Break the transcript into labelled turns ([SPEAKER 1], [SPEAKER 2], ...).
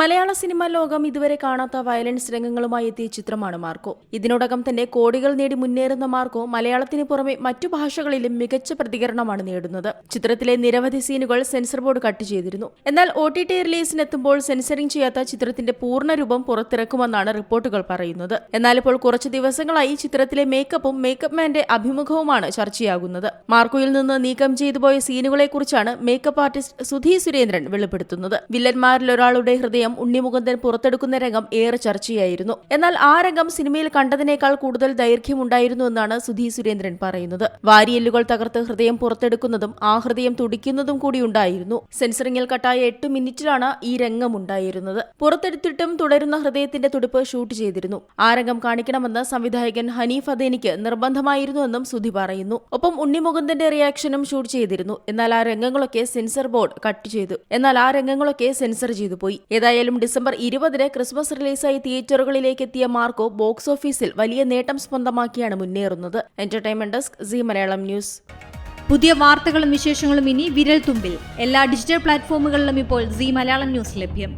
[SPEAKER 1] മലയാള cinema ലോകം ഇതുവരെ കാണാത്ത വയലൻസ് രംഗങ്ങളുമായി എത്തിയ ചിത്രമാണ് മാർക്കോ. ഇതിനോടകം തന്നെ കോടികൾ നേടി മുന്നേറുന്ന മാർക്കോ മലയാളത്തിന് പുറമെ മറ്റു ഭാഷകളിലും മികച്ച പ്രതികരണമാണ് നേടുന്നത്. ചിത്രത്തിലെ നിരവധി സീനുകൾ സെൻസർ ബോർഡ് കട്ട് ചെയ്തിരുന്നു. എന്നാൽ OTT റിലീസിനെത്തുമ്പോൾ സെൻസറിംഗ് ചെയ്യാത്ത ചിത്രത്തിന്റെ പൂർണ്ണരൂപം പുറത്തിറക്കുമെന്നാണ് റിപ്പോർട്ടുകൾ പറയുന്നത്. എന്നാൽ ഇപ്പോൾ കുറച്ചു ദിവസങ്ങളായി ചിത്രത്തിലെ മേക്കപ്പും മേക്കപ്പ് മാന്റെ അഭിമുഖവുമാണ് ചർച്ചയാകുന്നത്. മാർക്കോയിൽ നിന്ന് നീക്കം ചെയ്തുപോയ സീനുകളെക്കുറിച്ചാണ് മേക്കപ്പ് ആർട്ടിസ്റ്റ് സുധി സുരേന്ദ്രൻ വെളിപ്പെടുത്തുന്നത്. വില്ലന്മാരിലൊരാളുടെ ഹൃദയം ഉണ്ണിമുകുന്ദൻ പുറത്തെടുക്കുന്ന രംഗം ഏറെ ചർച്ചയായിരുന്നു. എന്നാൽ ആ രംഗം സിനിമയിൽ കണ്ടതിനേക്കാൾ കൂടുതൽ ദൈർഘ്യമുണ്ടായിരുന്നു എന്നാണ് സുധി സുരേന്ദ്രൻ പറയുന്നത്. വാരിയെല്ലുകൾ തകർത്ത് ഹൃദയം പുറത്തെടുക്കുന്നതും ആ ഹൃദയം തുടിക്കുന്നതും കൂടി ഉണ്ടായിരുന്നു. സെൻസറിംഗിൽ കട്ടായ 8 മിനിറ്റിലാണ് ഈ രംഗം ഉണ്ടായിരുന്നത്. പുറത്തെടുത്തിട്ടും തുടരുന്ന ഹൃദയത്തിന്റെ തുടിപ്പ് ഷൂട്ട് ചെയ്തിരുന്നു. ആ രംഗം കാണിക്കണമെന്ന് സംവിധായകൻ ഹനീഫ് അദേനിക്ക് നിർബന്ധമായിരുന്നുവെന്നും സുധി പറയുന്നു. ഒപ്പം ഉണ്ണിമുകുന്ദന്റെ റിയാക്ഷനും ഷൂട്ട് ചെയ്തിരുന്നു. എന്നാൽ ആ രംഗങ്ങളൊക്കെ സെൻസർ ബോർഡ് കട്ട് ചെയ്തു. സെൻസർ ചെയ്തു പോയി. ഏതായാലും ഡിസംബർ 20 ക്രിസ്മസ് റിലീസായി തിയേറ്ററുകളിലേക്ക് എത്തിയ മാർക്കോ ബോക്സ് ഓഫീസിൽ വലിയ നേട്ടം സ്വന്തമാക്കിയാണ് മുന്നേറുന്നത്. Entertainment desk, Zee Malayalam news.
[SPEAKER 2] പുതിയ വാർത്തകളും വിശേഷങ്ങളും ഇനി വിരൽ തുമ്പിൽ. എല്ലാ ഡിജിറ്റൽ പ്ലാറ്റ്ഫോമുകളിലും ഇപ്പോൾ സി മലയാളം ന്യൂസ് ലഭ്യം.